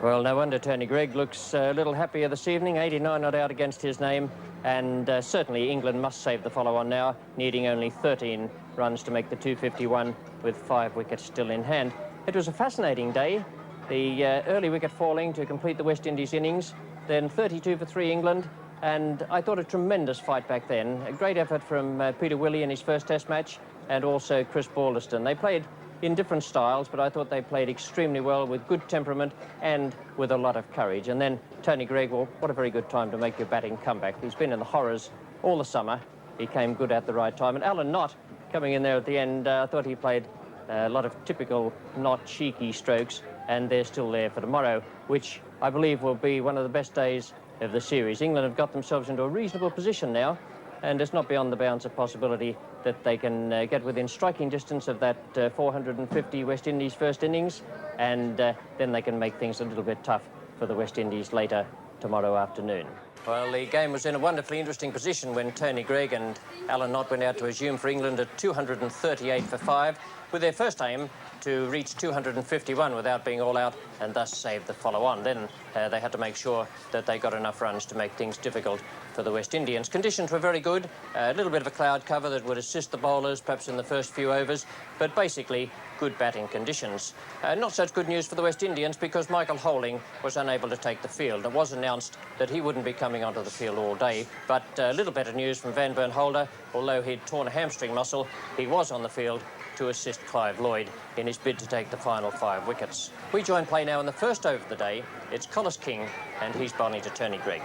Well, no wonder Tony Greig looks a little happier this evening. 89 not out against his name, and certainly England must save the follow-on now, needing only 13 runs to make the 251 with 5 wickets still in hand. It was a fascinating day. The early wicket falling to complete the West Indies innings, then 32 for 3 England, and I thought a tremendous fight back then. A great effort from Peter Willey in his first Test match, and also Chris Balderston. They played in different styles, but I thought they played extremely well with good temperament and with a lot of courage. And then Tony Greig, well, what a very good time to make your batting comeback. He's been in the horrors all the summer. He came good at the right time. And Alan Knott coming in there at the end, I thought he played a lot of typical Knott cheeky strokes, and they're still there for tomorrow, which I believe will be one of the best days of the series. England have got themselves into a reasonable position now, and it's not beyond the bounds of possibility that they can get within striking distance of that 450 West Indies first innings, and then they can make things a little bit tough for the West Indies later tomorrow afternoon. Well, the game was in a wonderfully interesting position when Tony Greig and Alan Knott went out to resume for England at 238 for 5, with their first aim to reach 251 without being all out and thus save the follow-on. Then they had to make sure that they got enough runs to make things difficult for the West Indians. Conditions were very good, a little bit of a cloud cover that would assist the bowlers perhaps in the first few overs, but basically good batting conditions. Not such good news for the West Indians because Michael Holding was unable to take the field. It was announced that he wouldn't be coming onto the field all day, but a little better news from Van Bernholder. Although he'd torn a hamstring muscle, he was on the field to assist Clive Lloyd in his bid to take the final 5 wickets. We join play now in the first over of the day. It's Collis King, and he's bowling to Tony Greig.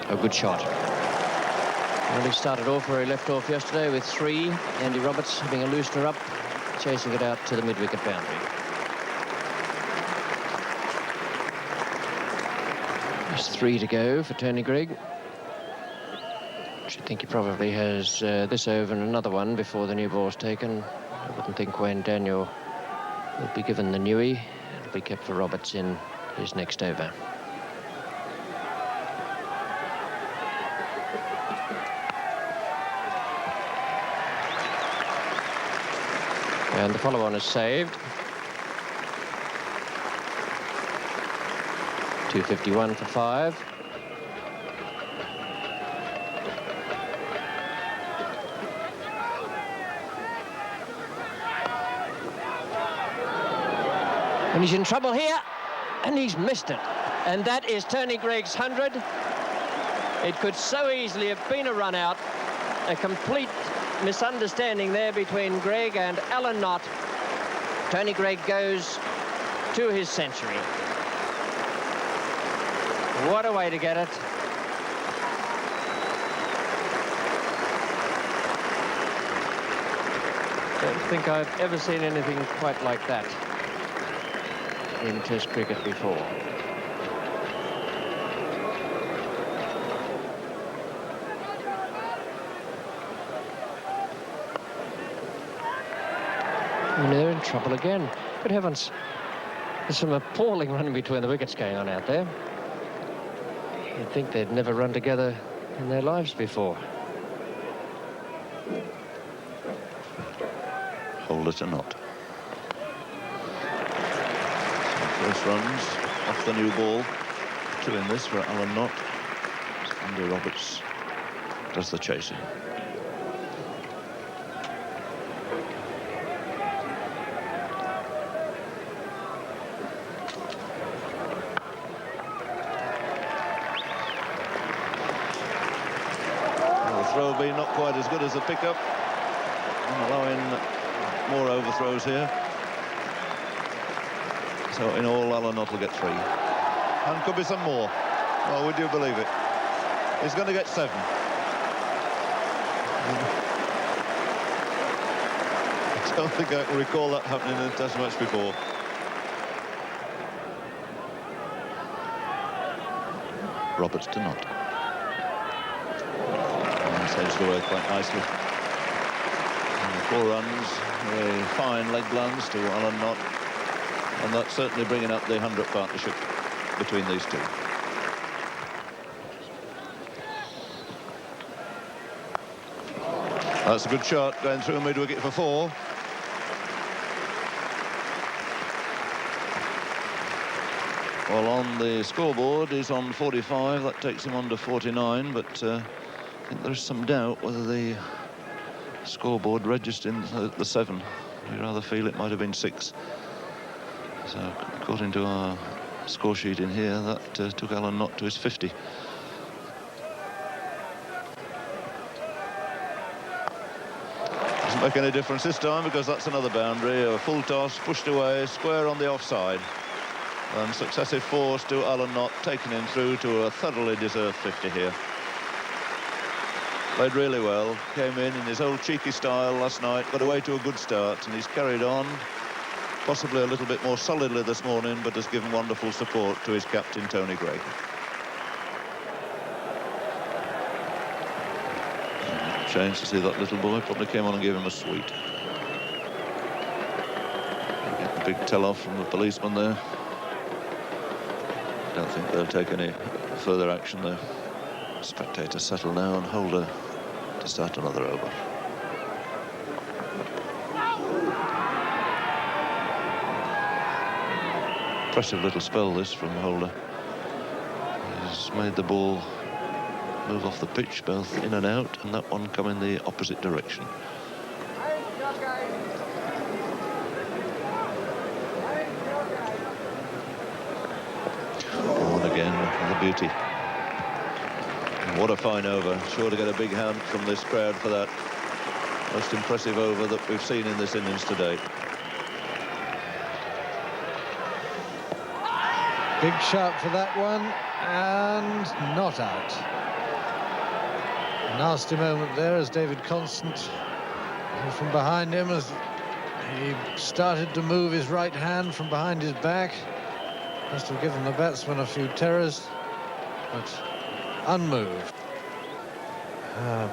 A good shot. Well, he started off where he left off yesterday with 3. Andy Roberts having a loosener up, chasing it out to the mid-wicket boundary. There's 3 to go for Tony Greig. I think he probably has this over and another one before the new ball's taken. I wouldn't think Wayne Daniel will be given the newie. It'll be kept for Roberts in his next over. And the follow-on is saved. 251 for 5. And he's in trouble here, and he's missed it. And that is Tony Greig's 100. It could so easily have been a run out. A complete misunderstanding there between Greig and Alan Knott. Tony Greig goes to his century. What a way to get it. Don't think I've ever seen anything quite like that in Test cricket before. And they're in trouble again. Good heavens. There's some appalling running between the wickets going on out there. You'd think they'd never run together in their lives before. Hold it or not. First runs off the new ball. 2 in this for Alan Knott. Andy Roberts does the chasing. Well, the throw will be not quite as good as the pickup. And allowing more overthrows here. So in all, Alan Knott will get 3. And could be some more. Well, would you believe it? He's going to get 7. I don't think I can recall that happening in a Test match before. Roberts to Knott. And edged away quite nicely. And 4 runs, very fine leg glance to Alan Knott. And that's certainly bringing up the 100th partnership between these two. That's a good shot, going through mid-wicket for 4. Well, on the scoreboard, he's on 45. That takes him on to 49, but I think there's some doubt whether the scoreboard registered the 7. We rather feel it might have been 6. So, according to our score sheet in here, that took Alan Knott to his 50. Doesn't make any difference this time because that's another boundary. A full toss, pushed away, square on the offside. And successive force to Alan Knott, taking him through to a thoroughly deserved 50 here. Played really well, came in his old cheeky style last night, got away to a good start, and he's carried on, possibly a little bit more solidly this morning, but has given wonderful support to his captain, Tony Greig. Shame to see that little boy, probably came on and gave him a sweet. Get a big tell-off from the policeman there. Don't think they'll take any further action there. Spectators settle now and Holder to start another over. Impressive little spell this from Holder. He's made the ball move off the pitch both in and out, and that one come in the opposite direction. And again, the beauty. What a fine over. Sure to get a big hand from this crowd for that. Most impressive over that we've seen in this innings today. Big sharp for that one, and not out. Nasty moment there as David Constant from behind him as he started to move his right hand from behind his back. Must have given the batsman a few terrors, but unmoved.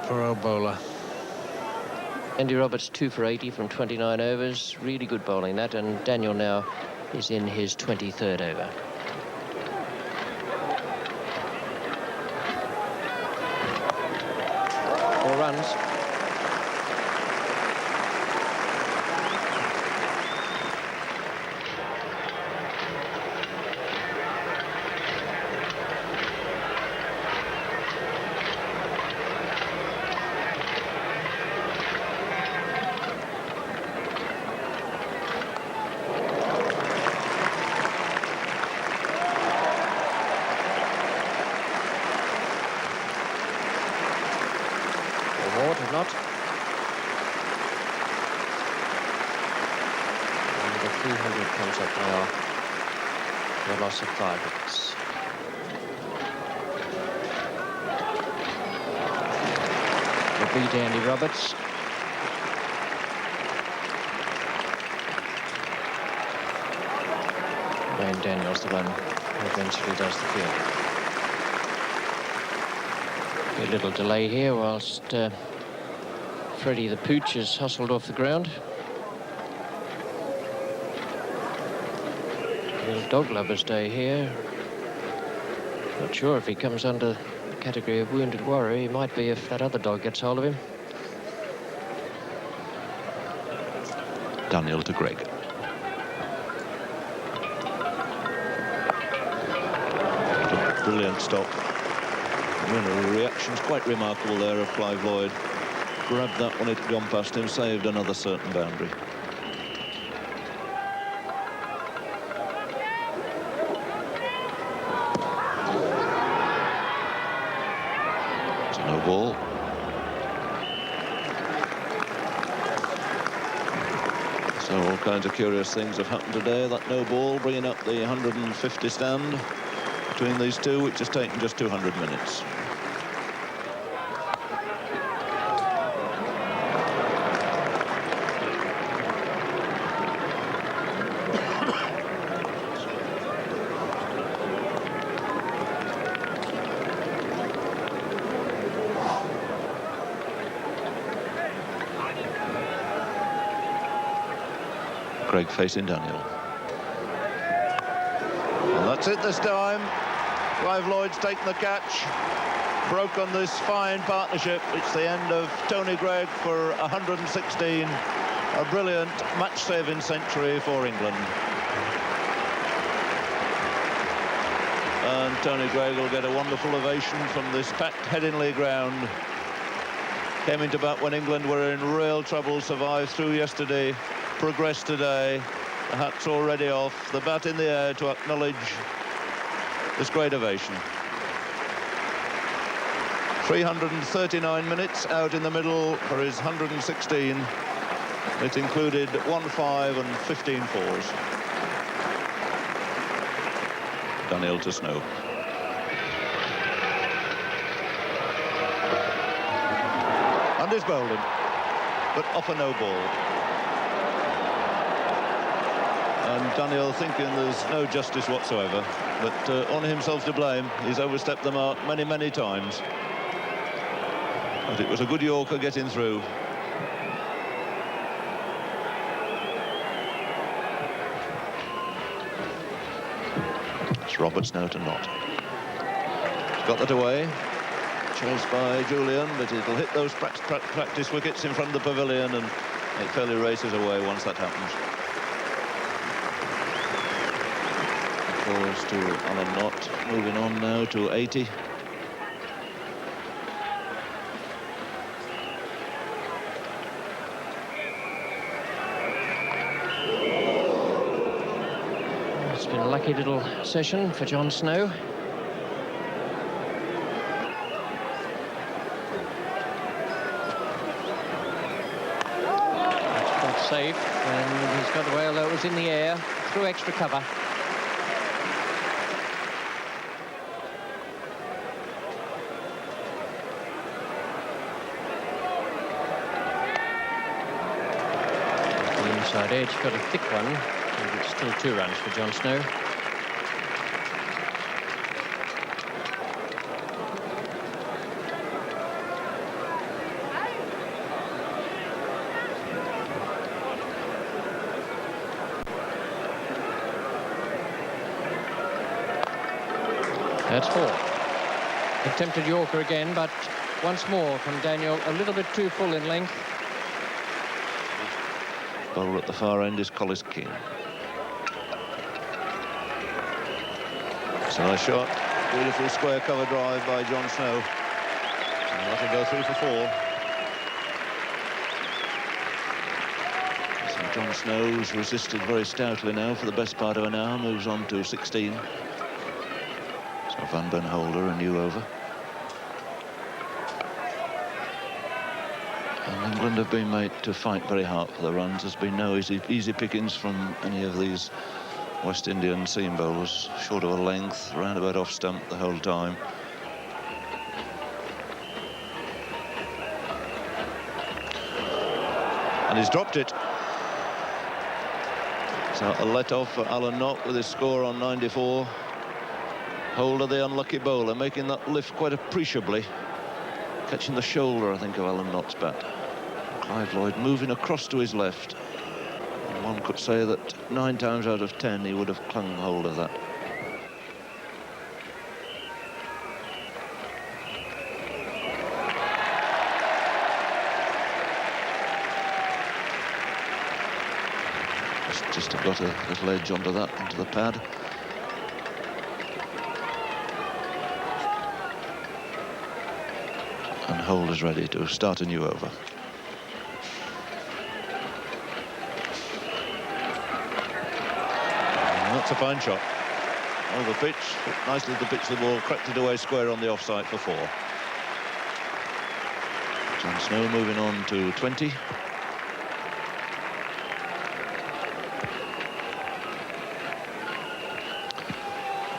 Poor old bowler. Andy Roberts 2 for 80 from 29 overs. Really good bowling that, and Daniel now is in his 23rd over. Runs. Not. And the 300 comes up now. The loss of 5 wickets. The beat Andy Roberts. Wayne Daniels the one who eventually does the field. A little delay here whilst Freddie the Pooch is hustled off the ground. Real dog lover's day here. Not sure if he comes under the category of wounded warrior. He might be if that other dog gets hold of him. Daniel to Greig. Brilliant stop. The reaction's quite remarkable there of Clive Lloyd. Grabbed that when it had gone past him, saved another certain boundary. It's no ball. So all kinds of curious things have happened today. That no ball bringing up the 150 stand between these two, which has taken just 200 minutes. Greig facing Daniel. And that's it this time. Clive Lloyd's taken the catch. Broke on this fine partnership. It's the end of Tony Greig for 116. A brilliant match-saving century for England. And Tony Greig will get a wonderful ovation from this packed Headingley ground. Came into bat when England were in real trouble, survived through yesterday, progressed today. The hat's already off, the bat in the air to acknowledge this great ovation. 339 minutes out in the middle for his 116. It included 1-5 and 15 fours. Daniel to Snow. And is bowled him, but off a no ball. And Daniel thinking there's no justice whatsoever, but only himself to blame. He's overstepped the mark many, many times. But it was a good Yorker getting through. It's Roberts now to Knott. He's got that away. Chased by Julian, but it'll hit those practice wickets in front of the pavilion, and it fairly races away once that happens. Falls to Alan Knott, moving on now to 80. It's been a lucky little session for John Snow. Safe, and he's got away, although it was in the air, through extra cover. The inside edge got a thick one, and it's still 2 runs for John Snow. That's 4. Attempted Yorker again, but once more from Daniel, a little bit too full in length. Bowler at the far end is Collis King. It's a nice shot. Beautiful square cover drive by John Snow. And that'll go 3 for 4. So John Snow's resisted very stoutly now for the best part of an hour, moves on to 16. Van Bernholder, a new over. And England have been made to fight very hard for the runs. There's been no easy pickings from any of these West Indian seam bowlers. Short of a length, roundabout off stump the whole time. And he's dropped it. So a let-off for Alan Knott with his score on 94. Holder, the unlucky bowler, making that lift quite appreciably. Catching the shoulder, I think, of Alan Knott's bat. Clive Lloyd moving across to his left. And one could say that 9 times out of 10 he would have clung hold of that. Just have got a little edge onto that, onto the pad. And Holder's ready to start a new over. And that's a fine shot. Over pitch, nicely to pitch the ball, cracked it away square on the offside for 4. John Snow moving on to 20.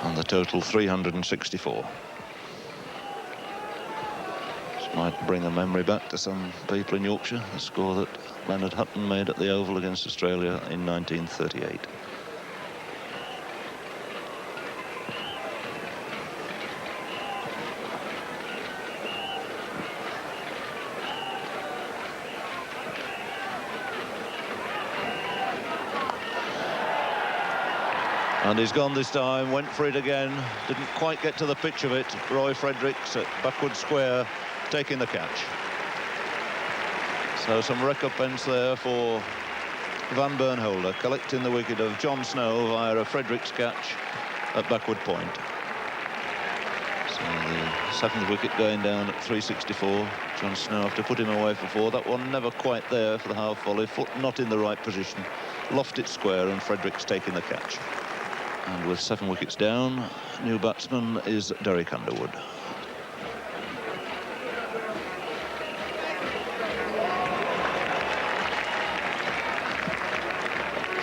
And the total 364. Might bring a memory back to some people in Yorkshire, the score that Leonard Hutton made at the Oval against Australia in 1938. And he's gone this time, went for it again, didn't quite get to the pitch of it. Roy Fredericks at backward square taking the catch. So some recompense there for Van Bernholder, collecting the wicket of John Snow via a Fredericks catch at backward point. So the 7th wicket going down at 364. John Snow have to put him away for 4. That one never quite there for the half volley. Foot not in the right position. Lofted square, and Fredericks taking the catch. And with 7 wickets down, new batsman is Derek Underwood.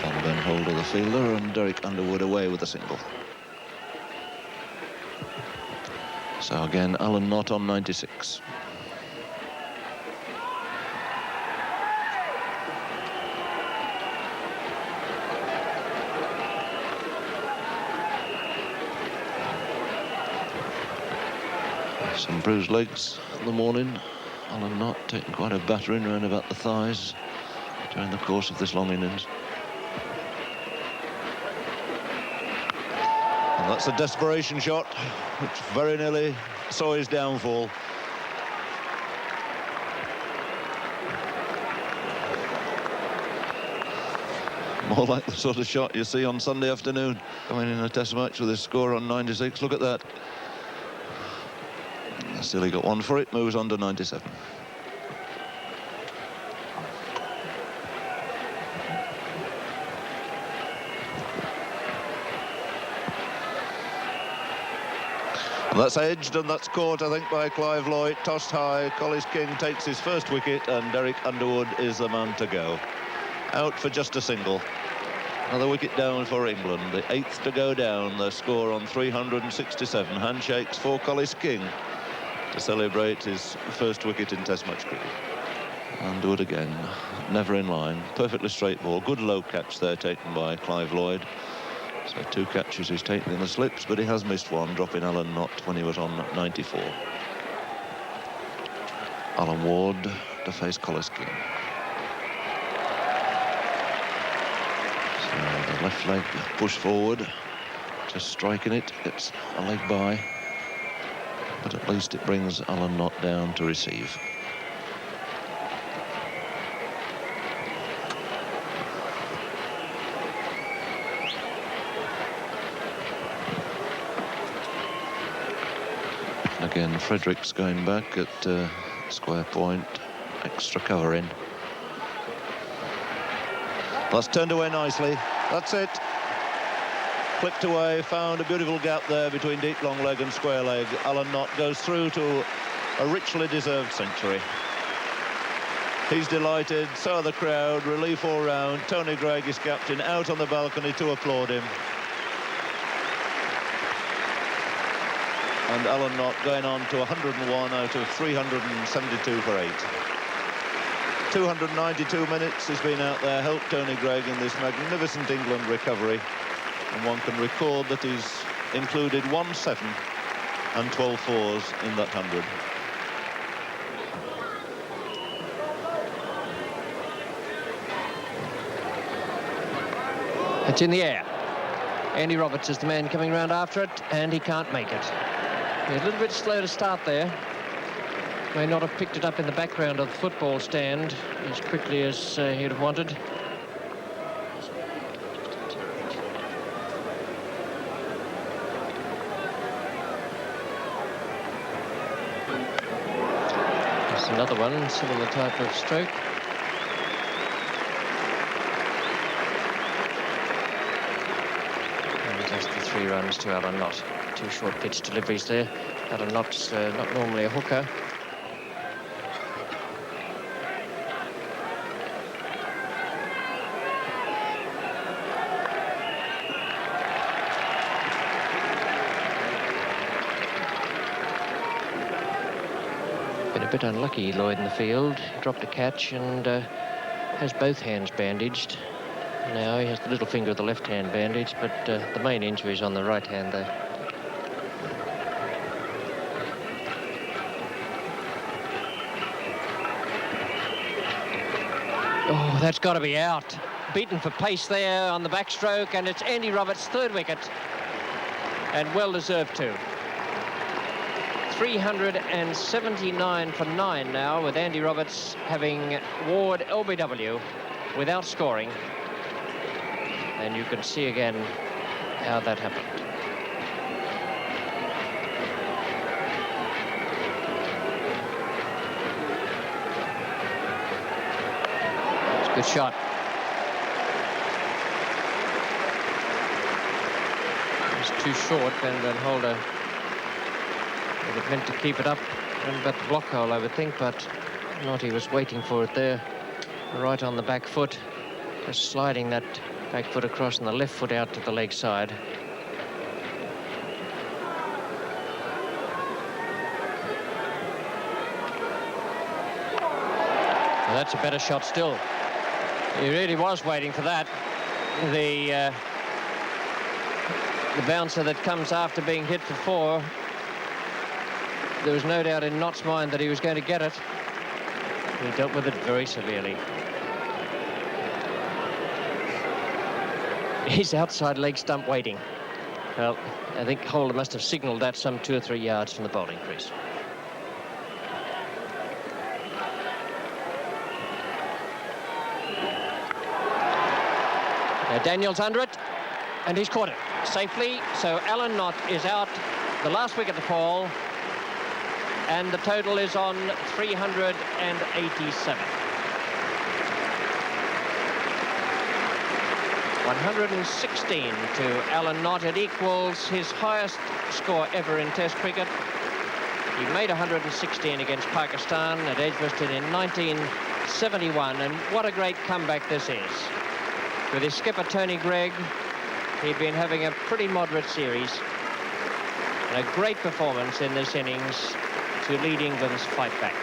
Van Ben Holder the fielder, and Derek Underwood away with a single. So again, Alan Knott on 96. Some bruised legs in the morning. Alan Knott taking quite a battering around about the thighs during the course of this long innings. And that's a desperation shot, which very nearly saw his downfall. More like the sort of shot you see on Sunday afternoon coming in a test match with a score on 96. Look at that. Still he got one for it, moves on to 97. And that's edged, and that's caught, I think, by Clive Lloyd. Tossed high, Collis King takes his first wicket, and Derek Underwood is the man to go. Out for just a single. Another wicket down for England, the 8th to go down. Their score on 367. Handshakes for Collis King to celebrate his first wicket in Test match cricket. Underwood again, never in line. Perfectly straight ball. Good low catch there taken by Clive Lloyd. So 2 catches he's taken in the slips, but he has missed one, dropping Alan Knott when he was on 94. Alan Ward to face Collis King. So the left leg push forward, just striking it, gets a leg by. But at least it brings Alan Knott down to receive. And again, Fredericks going back at square point, extra cover in. That's turned away nicely. That's it. Clipped away, found a beautiful gap there between deep long leg and square leg. Alan Knott goes through to a richly deserved century. He's delighted, so are the crowd. Relief all round. Tony Greig, his captain, out on the balcony to applaud him. And Alan Knott going on to 101 out of 372 for 8. 292 minutes he's been out there, helped Tony Greig in this magnificent England recovery. And one can record that he's included 1 7 and 12 fours in that 100. It's in the air. Andy Roberts is the man coming round after it, and he can't make it. He's a little bit slow to start there. May not have picked it up in the background of the football stand as quickly as he'd have wanted. Another one, similar type of stroke. And just the 3 runs to Alan Knott. 2 short pitch deliveries there. Alan Knott's not normally a hooker. A bit unlucky, Lloyd, in the field. Dropped a catch and has both hands bandaged. Now he has the little finger of the left hand bandaged, but the main injury is on the right hand there. Oh, that's got to be out. Beaten for pace there on the backstroke, and it's Andy Roberts' 3rd wicket. And well deserved too. 379 for 9 now, with Andy Roberts having Ward LBW without scoring. And you can see again how that happened. Good shot. It's too short, and Holder would have meant to keep it up and about the block hole, I would think, but Knotty was waiting for it there, right on the back foot, just sliding that back foot across and the left foot out to the leg side. Well, that's a better shot still. He really was waiting for that. The bouncer that comes after being hit for 4, there was no doubt in Knott's mind that he was going to get it. He dealt with it very severely. He's outside leg stump waiting. Well, I think Holder must have signalled that some 2 or 3 yards from the bowling crease. Now Daniel's under it, and he's caught it safely. So Alan Knott is out, the last wicket to fall, and the total is on 387. 116 to Alan Knott. It equals his highest score ever in Test cricket. He made 116 against Pakistan at Edgbaston in 1971, and what a great comeback this is. With his skipper Tony Greig, he'd been having a pretty moderate series, and a great performance in this innings to lead England's fight back.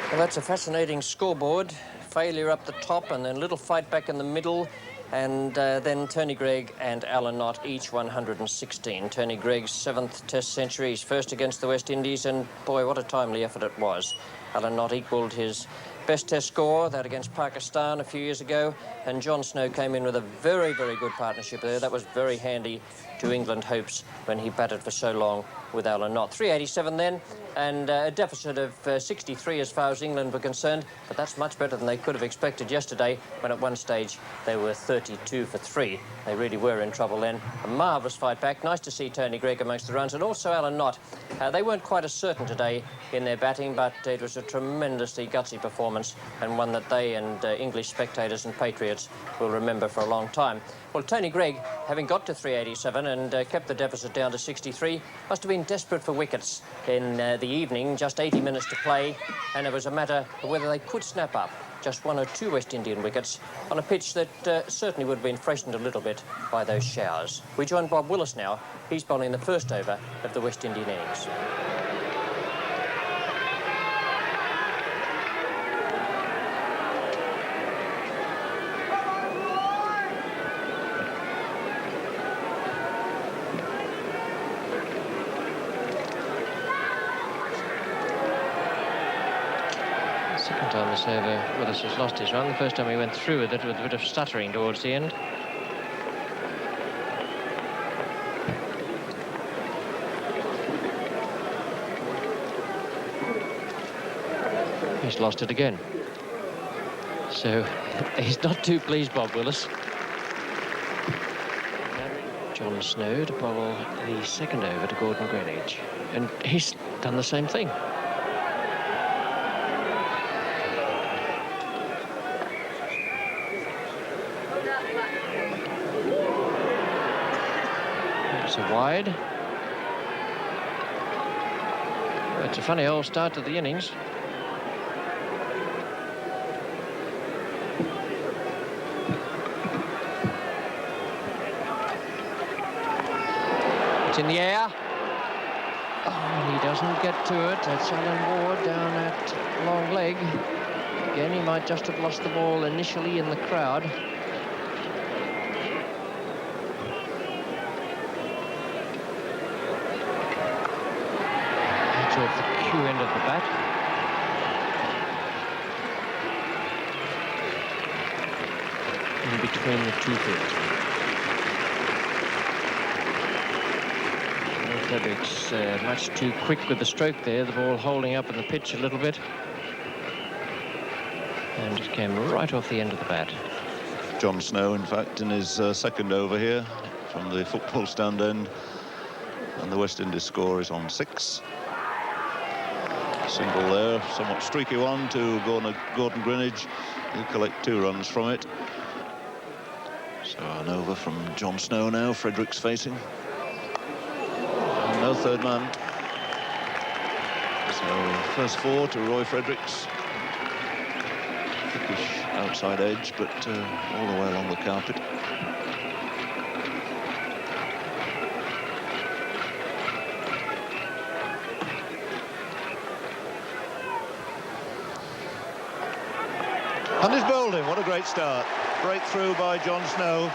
Well, that's a fascinating scoreboard. Failure up the top and then little fight back in the middle. And then Tony Greig and Alan Knott, each 116. Tony Greig's 7th Test century, his first against the West Indies, and boy, what a timely effort it was. Alan Knott equalled his best Test score, that against Pakistan a few years ago, and John Snow came in with a very, very good partnership there. That was very handy to England hopes when he batted for so long with Alan Knott. 387 then, and a deficit of 63 as far as England were concerned, but that's much better than they could have expected yesterday, when at one stage they were 32 for 3. They really were in trouble then. A marvellous fight back. Nice to see Tony Greig amongst the runs, and also Alan Knott. They weren't quite as certain today in their batting, but it was a tremendously gutsy performance, and one that they and English spectators and patriots will remember for a long time. Well, Tony Greig, having got to 387 and kept the deficit down to 63, must have been desperate for wickets in the evening, just 80 minutes to play, and it was a matter of whether they could snap up just 1 or 2 West Indian wickets on a pitch that certainly would have been freshened a little bit by those showers. We join Bob Willis now. He's bowling the first over of the West Indian innings. Time this over, Willis has lost his run. The first time he went through with it with a bit of stuttering towards the end. He's lost it again. So he's not too pleased, Bob Willis. John Snow to bowl the second over to Gordon Greenidge, and he's done the same thing. It's a wide. It's a funny old start to the innings. It's in the air. Oh, he doesn't get to it. That's Alan Ward down at long leg. Again, he might just have lost the ball initially in the crowd. Off the cue end of the bat. In between the 2 feet. Fredericks much too quick with the stroke there, the ball holding up in the pitch a little bit. And it came right off the end of the bat. John Snow, in fact, in his second over here from the football stand end. And the West Indies score is on 6. Single there, somewhat streaky one to Gordon Greenidge. He'll collect 2 runs from it. So an over from John Snow now, Fredericks facing. And no third man. So first 4 to Roy Fredericks. Thickish outside edge, but all the way along the carpet. And he's bowled him. What a great start. Breakthrough by John Snow.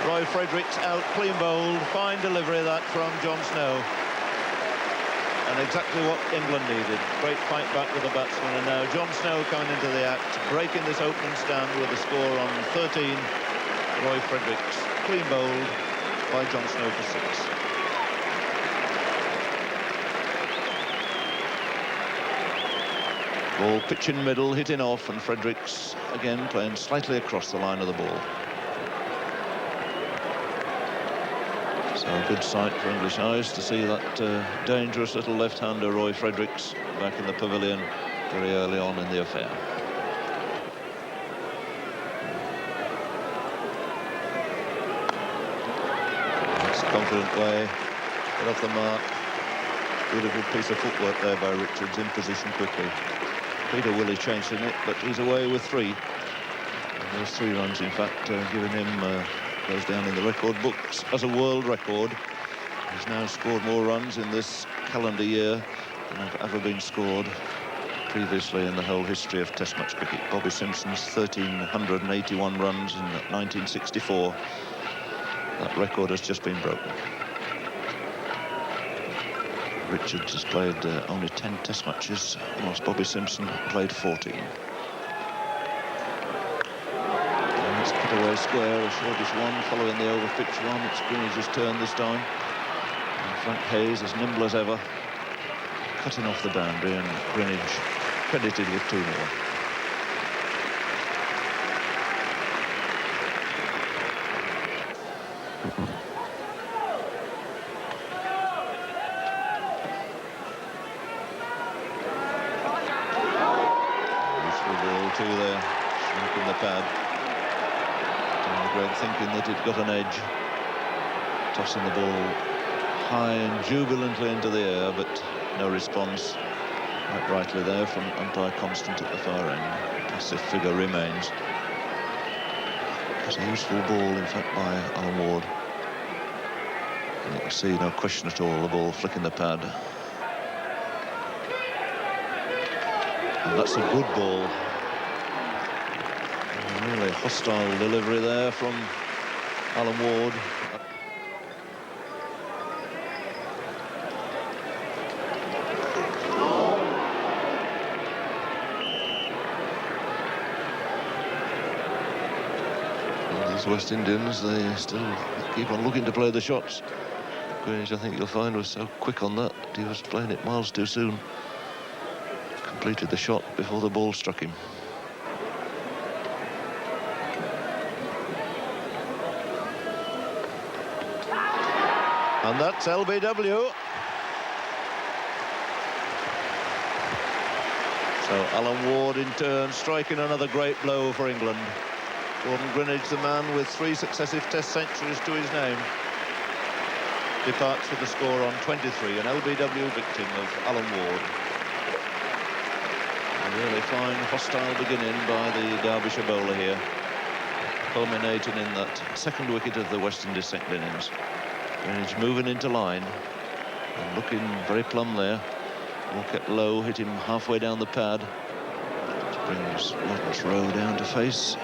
Roy Fredericks out, clean bowled. Fine delivery that from John Snow. And exactly what England needed. Great fight back with the batsman. And now John Snow coming into the act, breaking this opening stand with a score on 13. Roy Fredericks, clean bowled by John Snow for 6. Ball pitch in middle, hitting off, and Fredericks again playing slightly across the line of the ball. So a good sight for English eyes to see that dangerous little left-hander Roy Fredericks back in the pavilion very early on in the affair. That's a confident way, get off the mark. Beautiful piece of footwork there by Richards, in position quickly. Peter Willey chasing it, but he's away with 3. And those 3 runs, in fact, giving him goes down in the record books as a world record. He's now scored more runs in this calendar year than have ever been scored previously in the whole history of Test match cricket. Bobby Simpson's 1,381 runs in 1964. That record has just been broken. Richards has played only 10 Test matches, whilst Bobby Simpson played 14. And it's put away square, a shortish one, following the over-pitch one. It's Greenidge's turn this time. And Frank Hayes, as nimble as ever, cutting off the boundary, and Greenidge credited with 2 more. Greg thinking that it got an edge, tossing the ball high and jubilantly into the air, but no response. Quite rightly there from umpire Constant at the far end. Passive figure remains. It's a useful ball, in fact, by Alan Ward. And you can see, no question at all, the ball flicking the pad. And that's a good ball. Really hostile delivery there from Alan Ward. And these West Indians, they still keep on looking to play the shots. Greenidge, I think you'll find, was so quick on that. He was playing it miles too soon. Completed the shot before the ball struck him. And that's LBW. So Alan Ward in turn striking another great blow for England. Gordon Greenidge, the man with 3 successive Test centuries to his name, departs with the score on 23, an LBW victim of Alan Ward. A really fine hostile beginning by the Derbyshire bowler here, culminating in that 2nd wicket of the West Indies second innings. Greenidge moving into line and looking very plumb there. Ball kept low, hit him halfway down the pad, which brings Lawrence Rowe down to face.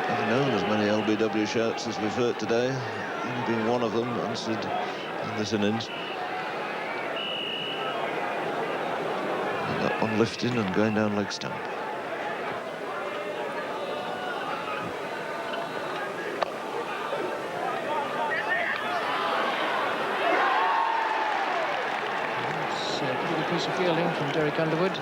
I've known as many LBW shouts as we've heard today. Only been one of them answered in this innings. On lifting and going down leg stump. It's a pretty good piece of fielding from Derek Underwood.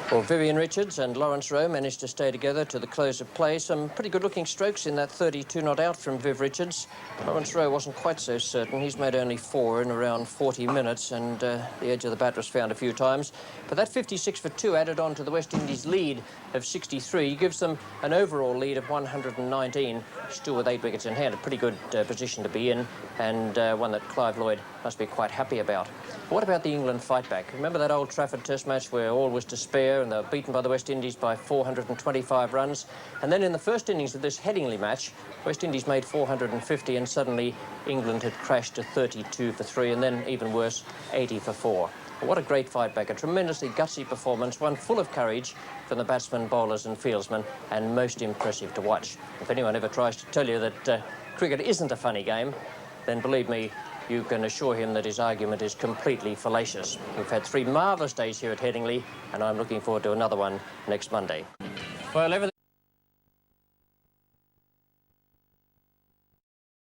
Well, Vivian Richards and Lawrence Rowe managed to stay together to the close of play. Some pretty good-looking strokes in that 32 not out from Viv Richards. Lawrence Rowe wasn't quite so certain. He's made only 4 in around 40 minutes, and the edge of the bat was found a few times. But that 56 for 2 added on to the West Indies lead of 63 gives them an overall lead of 119, still with 8 wickets in hand. A pretty good position to be in, and one that Clive Lloyd must be quite happy about. What about the England fight back? Remember that Old Trafford Test match where all was despair and they were beaten by the West Indies by 425 runs? And then in the first innings of this Headingley match, West Indies made 450 and suddenly England had crashed to 32 for 3 and then, even worse, 80 for 4. Well, what a great fight back, a tremendously gutsy performance, one full of courage from the batsmen, bowlers and fieldsmen, and most impressive to watch. If anyone ever tries to tell you that cricket isn't a funny game, then believe me, you can assure him that his argument is completely fallacious. We've had 3 marvellous days here at Headingley, and I'm looking forward to another one next Monday. Well, everything